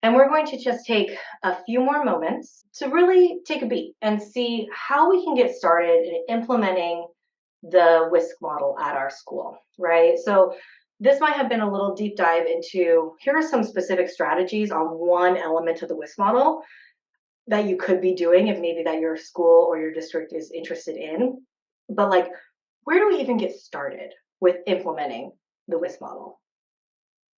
And we're going to just take a few more moments to really take a beat and see how we can get started in implementing the WISC model at our school, right? So this might have been a little deep dive into here are some specific strategies on one element of the WISC model that you could be doing if maybe that your school or your district is interested in. But like, where do we even get started with implementing the WISC model?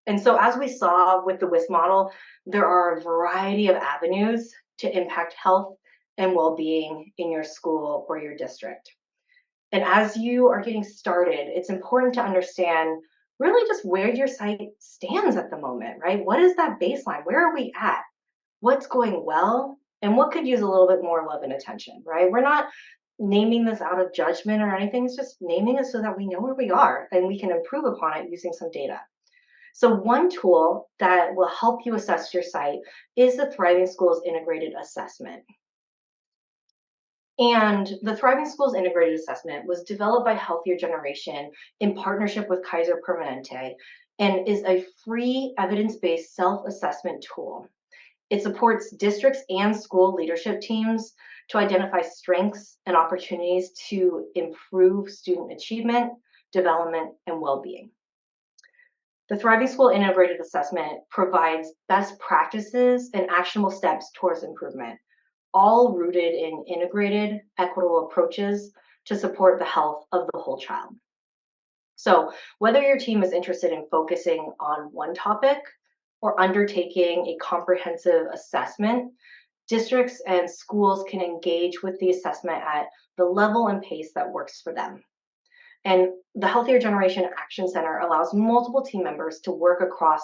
And so as we saw with the WISC model, there are a variety of avenues to impact health and well-being in your school or your district. And as you are getting started, it's important to understand really just where your site stands at the moment, right? What is that baseline? Where are we at? What's going well? And what could use a little bit more love and attention, right? We're not naming this out of judgment or anything. It's just naming it so that we know where we are and we can improve upon it using some data. So one tool that will help you assess your site is the Thriving Schools Integrated Assessment. And the Thriving Schools Integrated Assessment was developed by Healthier Generation in partnership with Kaiser Permanente and is a free evidence-based self-assessment tool. It supports districts and school leadership teams to identify strengths and opportunities to improve student achievement, development, and well-being. The Thriving School Integrated Assessment provides best practices and actionable steps towards improvement, all rooted in integrated, equitable approaches to support the health of the whole child. So whether your team is interested in focusing on one topic or undertaking a comprehensive assessment, districts and schools can engage with the assessment at the level and pace that works for them. And the Healthier Generation Action Center allows multiple team members to work across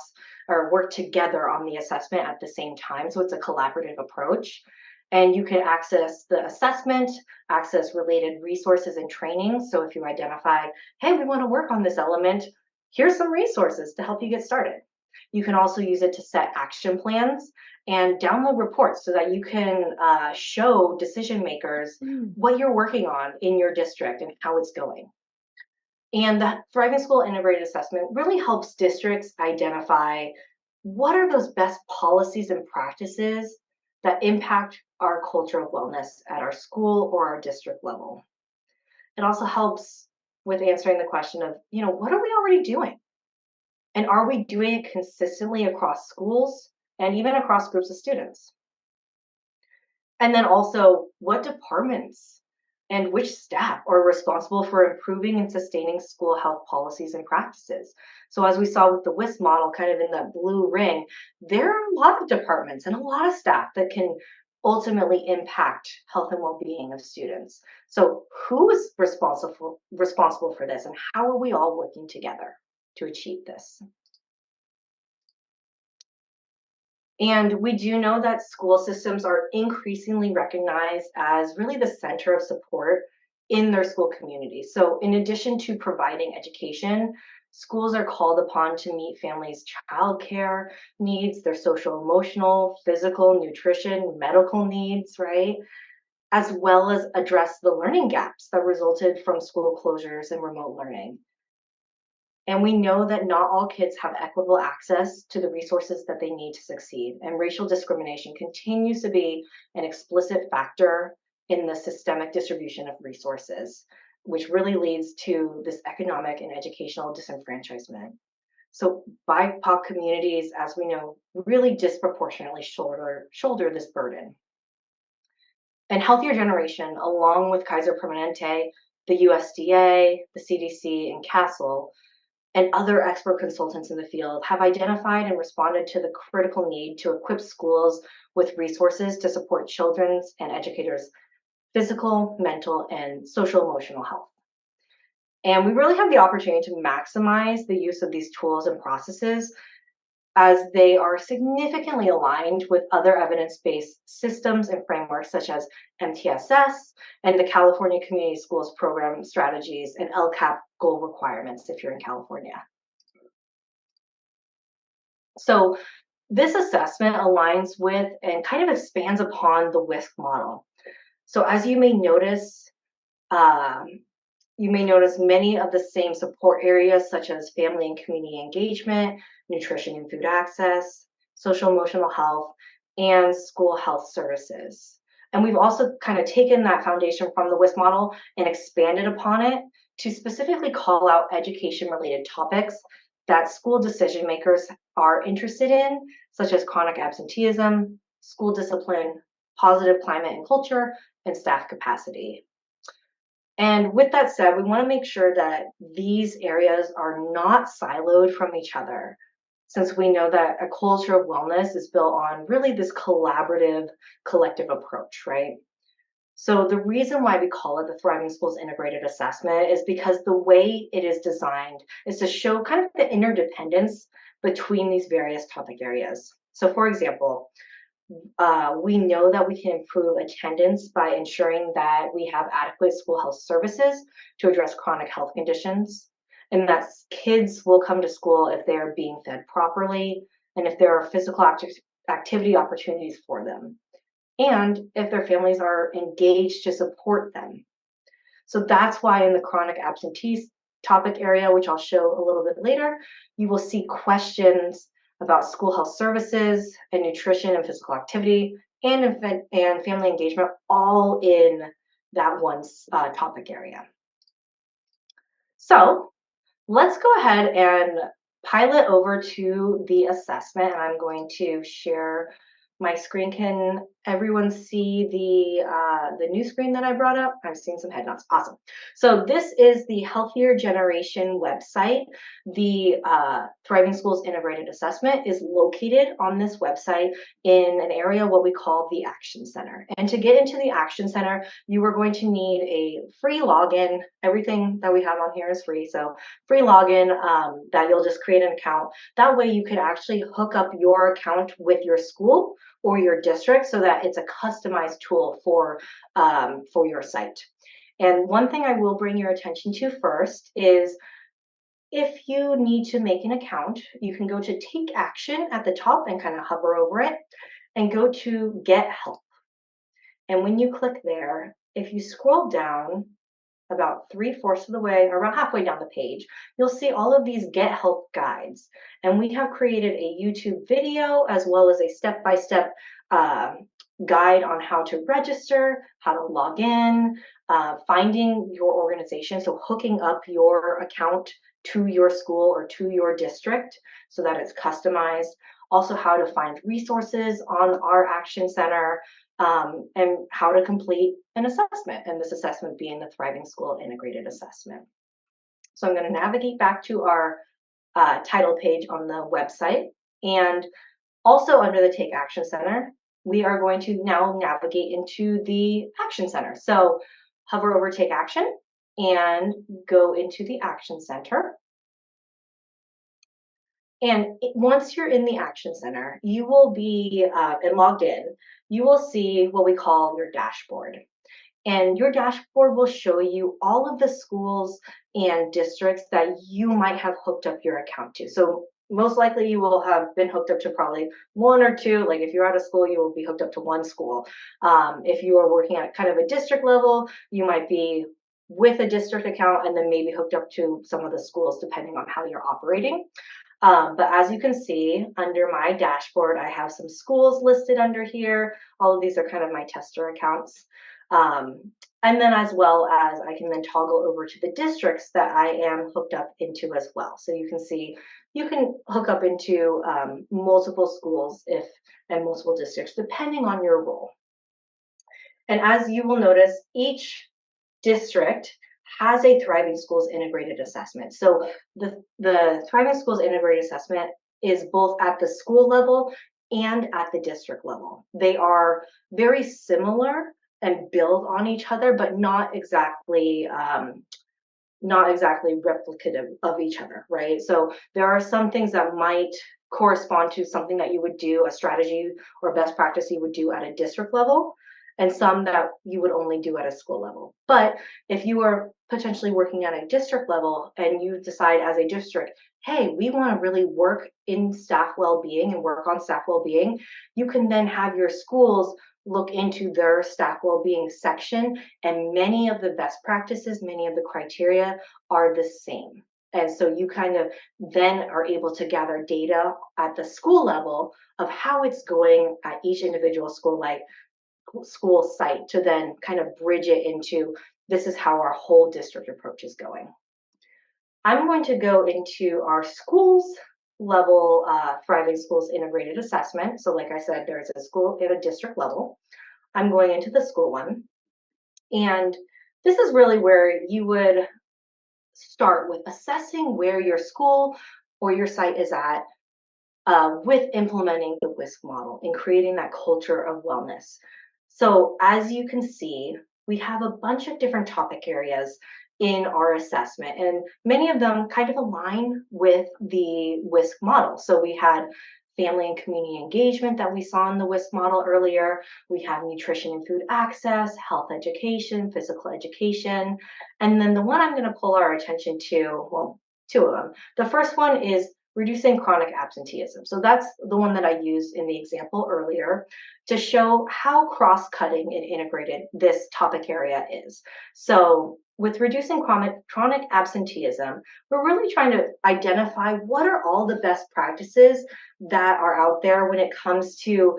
or work together on the assessment at the same time. So it's a collaborative approach. And you can access the assessment, access related resources and training. So if you identify, hey, we want to work on this element, here's some resources to help you get started. You can also use it to set action plans and download reports so that you can show decision makers what you're working on in your district and how it's going. And the Thriving School Integrated Assessment really helps districts identify what are those best policies and practices that impact our culture of wellness at our school or our district level. It also helps with answering the question of, what are we already doing? And are we doing it consistently across schools and even across groups of students? And then also, what departments and which staff are responsible for improving and sustaining school health policies and practices? So as we saw with the WISC model, kind of in that blue ring, there are a lot of departments and a lot of staff that can ultimately impact health and well-being of students. So who is responsible for this, and how are we all working together to achieve this? And we do know that school systems are increasingly recognized as really the center of support in their school community. So in addition to providing education, schools are called upon to meet families' childcare needs, their social, emotional, physical, nutrition, medical needs, right? As well as address the learning gaps that resulted from school closures and remote learning. And we know that not all kids have equitable access to the resources that they need to succeed. And racial discrimination continues to be an explicit factor in the systemic distribution of resources, which really leads to this economic and educational disenfranchisement. So BIPOC communities, as we know, really disproportionately shoulder this burden. And Healthier Generation, along with Kaiser Permanente, the USDA, the CDC, and CASEL, and other expert consultants in the field have identified and responded to the critical need to equip schools with resources to support children's and educators' physical, mental, and social emotional health. And we really have the opportunity to maximize the use of these tools and processes as they are significantly aligned with other evidence-based systems and frameworks such as MTSS and the California Community Schools Program strategies and LCAP goal requirements if you're in California. So this assessment aligns with and kind of expands upon the WISC model. So as you may notice many of the same support areas such as family and community engagement, nutrition and food access, social emotional health, and school health services. And we've also kind of taken that foundation from the WIS model and expanded upon it to specifically call out education related topics that school decision makers are interested in, such as chronic absenteeism, school discipline, positive climate and culture, and staff capacity. And with that said, we want to make sure that these areas are not siloed from each other, since we know that a culture of wellness is built on really this collaborative, collective approach, right? So the reason why we call it the Thriving Schools Integrated Assessment is because the way it is designed is to show kind of the interdependence between these various topic areas. So for example, we know that we can improve attendance by ensuring that we have adequate school health services to address chronic health conditions, and that kids will come to school if they are being fed properly and if there are physical activity opportunities for them, and if their families are engaged to support them. So that's why in the chronic absentee topic area, which I'll show a little bit later, you will see questions about school health services and nutrition and physical activity and family engagement all in that one topic area. So let's go ahead and pilot over to the assessment. I'm going to share my screen. Can everyone see the new screen that I brought up? I'm seeing some head nods. Awesome. So this is the Healthier Generation website. The Thriving Schools Integrated Assessment is located on this website in an area what we call the Action Center. And to get into the Action Center, you are going to need a free login. Everything that we have on here is free. So free login that you'll just create an account. That way you could actually hook up your account with your school or your district so that it's a customized tool for your site. And one thing I will bring your attention to first is if you need to make an account, you can go to Take Action at the top and kind of hover over it and go to Get Help. And when you click there, if you scroll down about 3/4 of the way, or about halfway down the page, you'll see all of these Get Help guides. And we have created a YouTube video as well as a step-by-step guide on how to register, how to log in, finding your organization, so hooking up your account to your school or to your district so that it's customized. Also, how to find resources on our Action Center, and how to complete an assessment, and this assessment being the Thriving School Integrated Assessment. So I'm going to navigate back to our title page on the website, and also under the Take Action Center, we are going to now navigate into the Action Center. So hover over Take Action and go into the Action Center. And once you're in the Action Center, you will be and logged in, you will see what we call your dashboard. And your dashboard will show you all of the schools and districts that you might have hooked up your account to. So most likely you will have been hooked up to probably one or two. Like if you're out of school, you will be hooked up to one school. If you are working at kind of a district level, you might be with a district account and then maybe hooked up to some of the schools depending on how you're operating. But as you can see under my dashboard, I have some schools listed under here. All of these are kind of my tester accounts. And then as well as I can then toggle over to the districts that I am hooked up into as well. So you can see you can hook up into multiple schools and multiple districts depending on your role. And as you will notice, each district has a Thriving Schools Integrated Assessment. So the Thriving Schools Integrated Assessment is both at the school level and at the district level. They are very similar and build on each other, but not exactly replicative of each other, right? So there are some things that might correspond to something that you would do, a strategy or best practice you would do at a district level, and some that you would only do at a school level. But if you are potentially working at a district level and you decide as a district, hey, we want to really work in staff well-being and work on staff well-being, you can then have your schools look into their staff well-being section, and many of the best practices, many of the criteria are the same. And so you kind of then are able to gather data at the school level of how it's going at each individual school site to then kind of bridge it into this is how our whole district approach is going. I'm going to go into our schools level Thriving Schools Integrated Assessment. So like I said, there's a school at a district level. I'm going into the school one. And this is really where you would start with assessing where your school or your site is at with implementing the WSC model and creating that culture of wellness. So as you can see, we have a bunch of different topic areas in our assessment, and many of them kind of align with the WSC model. So we had family and community engagement that we saw in the WSC model earlier. We have nutrition and food access, health education, physical education. And then the one I'm going to pull our attention to, well, two of them. The first one is reducing chronic absenteeism. So that's the one that I used in the example earlier to show how cross-cutting and integrated this topic area is. So with reducing chronic absenteeism, we're really trying to identify what are all the best practices that are out there when it comes to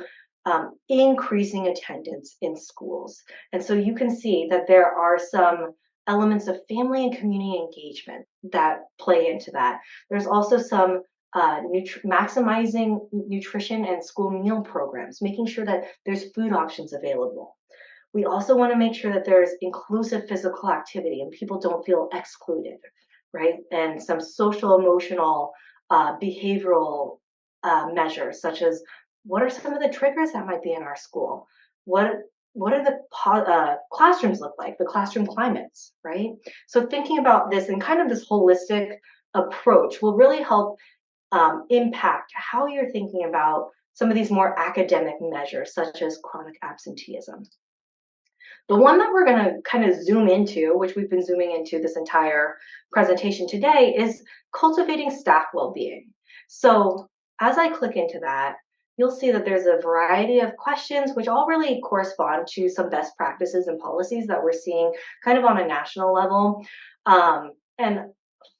increasing attendance in schools. And so you can see that there are some elements of family and community engagement that play into that. There's also some maximizing nutrition and school meal programs, making sure that there's food options available. We also want to make sure that there's inclusive physical activity and people don't feel excluded, right? And some social, emotional, behavioral measures, such as what are some of the triggers that might be in our school? What do the classrooms look like, the classroom climates, right? So thinking about this and kind of this holistic approach will really help impact how you're thinking about some of these more academic measures, such as chronic absenteeism. The one that we're going to kind of zoom into, which we've been zooming into this entire presentation today, is cultivating staff well-being. So as I click into that, you'll see that there's a variety of questions which all really correspond to some best practices and policies that we're seeing kind of on a national level. And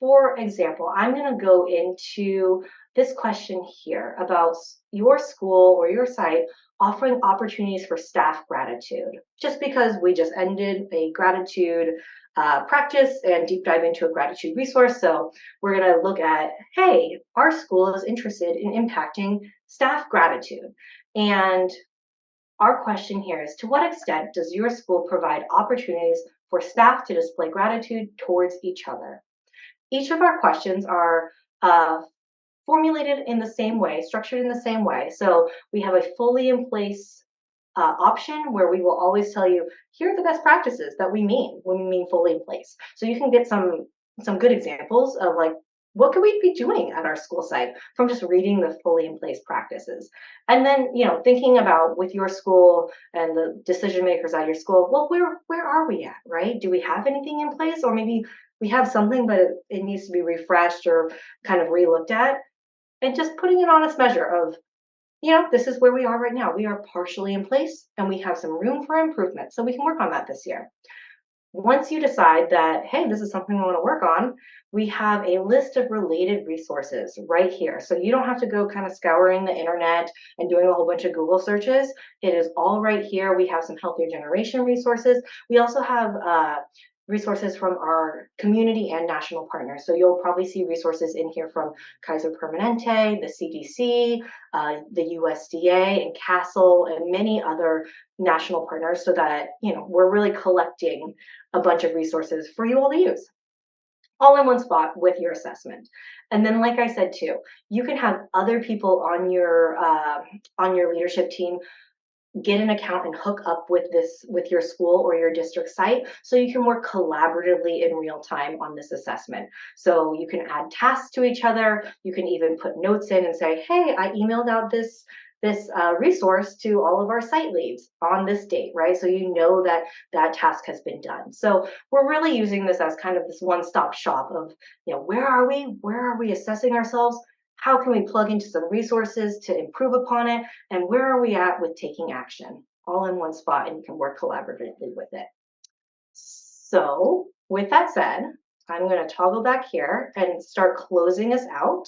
for example, I'm going to go into this question here about your school or your site offering opportunities for staff gratitude. Just because we just ended a gratitude practice and deep dive into a gratitude resource. So we're going to look at, hey, our school is interested in impacting staff gratitude. And our question here is, to what extent does your school provide opportunities for staff to display gratitude towards each other? Each of our questions are formulated in the same way, structured in the same way. So we have a fully in place option where we will always tell you, here are the best practices that we mean when we mean fully in place. So you can get some good examples of like, what could we be doing at our school site from just reading the fully in place practices? And then, thinking about with your school and the decision makers at your school, well, where are we at, right? Do we have anything in place? Or maybe we have something, but it needs to be refreshed or kind of re-looked at. And just putting an honest measure of, this is where we are right now. We are partially in place and we have some room for improvement. So we can work on that this year. Once you decide that, hey, this is something we want to work on, we have a list of related resources right here. So you don't have to go kind of scouring the internet and doing a whole bunch of Google searches. It is all right here. We have some healthier generation resources. We also have resources from our community and national partners. So you'll probably see resources in here from Kaiser Permanente, the CDC, the USDA and CASEL, and many other national partners, so that we're really collecting a bunch of resources for you all to use, all in one spot with your assessment. And then, like I said too, you can have other people on your leadership team get an account and hook up with your school or your district site, so you can work collaboratively in real time on this assessment. So you can add tasks to each other. You can even put notes in and say, hey, I emailed out this resource to all of our site leads on this date, right? So you know that that task has been done. So we're really using this as kind of this one-stop shop of, where are we? Where are we assessing ourselves? How can we plug into some resources to improve upon it? And where are we at with taking action? All in one spot, and you can work collaboratively with it. So with that said, I'm going to toggle back here and start closing us out.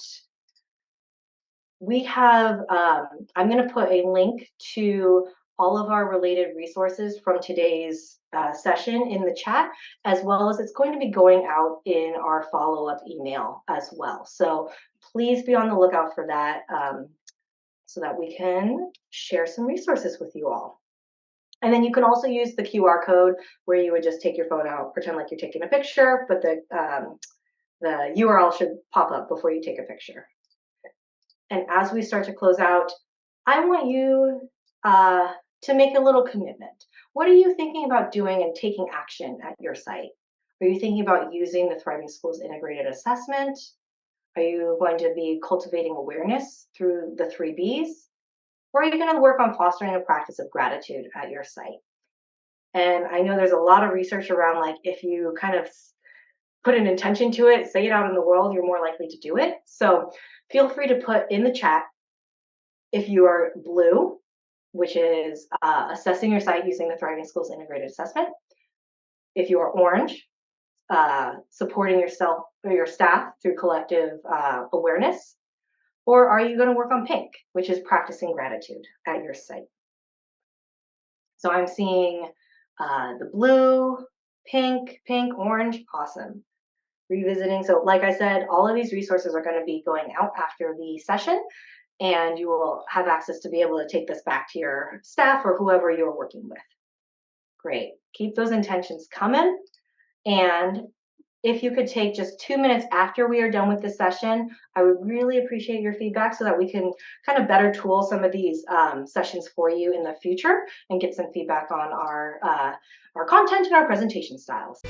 We have, I'm going to put a link to all of our related resources from today's session in the chat, as well as it's going to be going out in our follow-up email as well. So please be on the lookout for that so that we can share some resources with you all. And then you can also use the QR code where you would just take your phone out, pretend like you're taking a picture, but the URL should pop up before you take a picture. And as we start to close out, I want you to make a little commitment. What are you thinking about doing and taking action at your site? Are you thinking about using the Thriving Schools Integrated Assessment? Are you going to be cultivating awareness through the 3 Bs? Or are you going to work on fostering a practice of gratitude at your site? And I know there's a lot of research around, like, if you kind of put an intention to it, say it out in the world, you're more likely to do it. So feel free to put in the chat if you are blue, which is assessing your site using the Thriving Schools Integrated Assessment. If you are orange, supporting yourself or your staff through collective awareness. Or are you going to work on pink, which is practicing gratitude at your site? So I'm seeing the blue, pink, orange, awesome. Revisiting. So like I said, all of these resources are going to be going out after the session, and you will have access to be able to take this back to your staff or whoever you're working with. Great. Keep those intentions coming. And if you could take just 2 minutes after we are done with this session, I would really appreciate your feedback so that we can kind of better tool some of these sessions for you in the future and get some feedback on our content and our presentation styles.